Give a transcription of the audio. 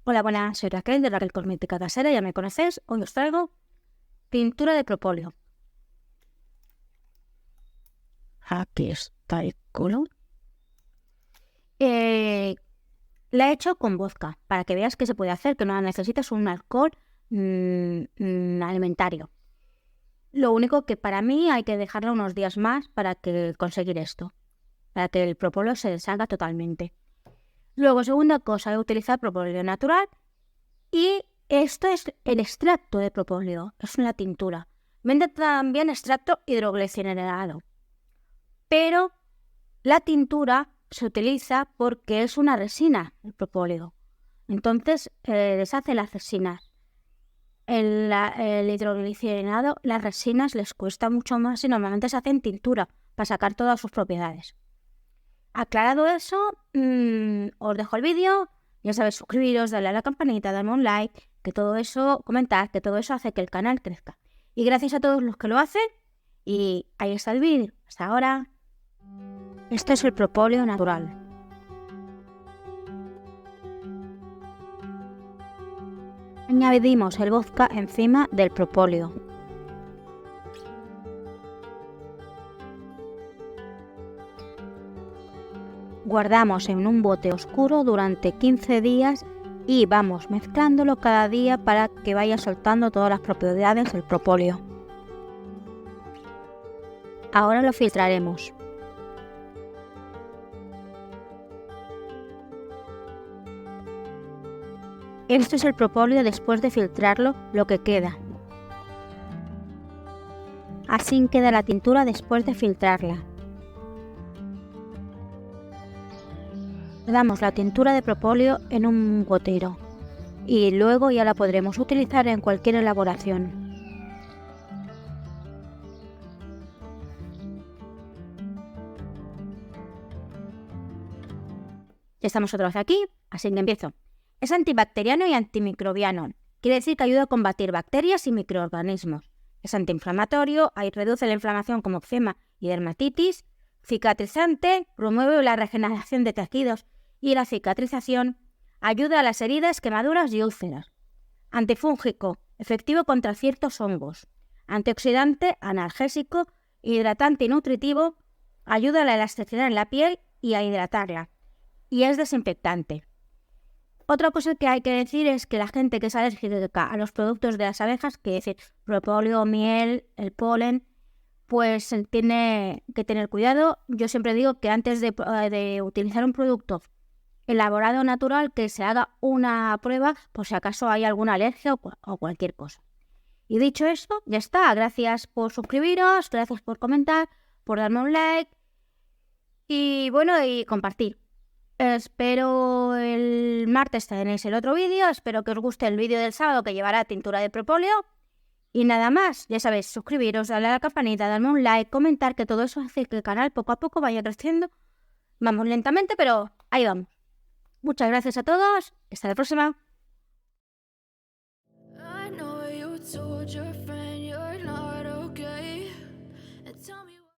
Hola, buenas, soy Raquel de Raquel Cosmética Casera, ya me conocéis. Hoy os traigo pintura de propóleo. Aquí está el color. La he hecho con vodka, para que veas que se puede hacer, que no necesitas un alcohol alimentario. Lo único que para mí hay que dejarla unos días más para que conseguir esto, para que el propóleo se salga totalmente. Luego, segunda cosa, he utilizado propóleo natural y esto es el extracto de propóleo, es una tintura. Vende también extracto hidroglicerado, pero la tintura se utiliza porque es una resina, el propóleo. Entonces deshace las resinas. El hidroglicerado, las resinas les cuesta mucho más y normalmente se hacen tintura para sacar todas sus propiedades. Aclarado eso, os dejo el vídeo. Ya sabéis, suscribiros, darle a la campanita, darme un like, que todo eso, comentad, que todo eso hace que el canal crezca. Y gracias a todos los que lo hacen. Y ahí está el vídeo. Hasta ahora. Este es el propóleo natural. Añadimos el vodka encima del propóleo. Guardamos en un bote oscuro durante 15 días y vamos mezclándolo cada día para que vaya soltando todas las propiedades del propóleo. Ahora lo filtraremos. Este es el propóleo después de filtrarlo, lo que queda. Así queda la tintura después de filtrarla. Damos la tintura de propóleo en un gotero y luego ya la podremos utilizar en cualquier elaboración. Ya estamos otra vez aquí, así que empiezo. Es antibacteriano y antimicrobiano. Quiere decir que ayuda a combatir bacterias y microorganismos. Es antiinflamatorio, reduce la inflamación como eczema y dermatitis. Cicatrizante, promueve la regeneración de tejidos y la cicatrización. Ayuda a las heridas, quemaduras y úlceras. Antifúngico, efectivo contra ciertos hongos. Antioxidante, analgésico, hidratante y nutritivo. Ayuda a la elasticidad en la piel y a hidratarla. Y es desinfectante. Otra cosa que hay que decir es que la gente que es alérgica a los productos de las abejas, que es decir, propóleo, miel, el polen, pues tiene que tener cuidado. Yo siempre digo que antes de utilizar un producto elaborado natural, que se haga una prueba por si acaso hay alguna alergia o cualquier cosa. Y dicho esto, ya está. Gracias por suscribiros, gracias por comentar, por darme un like y bueno, y compartir. Espero el martes tenéis el otro vídeo. Espero que os guste el vídeo del sábado que llevará tintura de propóleo. Y nada más, ya sabéis, suscribiros, darle a la campanita, darme un like, comentar, que todo eso hace que el canal poco a poco vaya creciendo. Vamos lentamente, pero ahí vamos. Muchas gracias a todos. Hasta la próxima.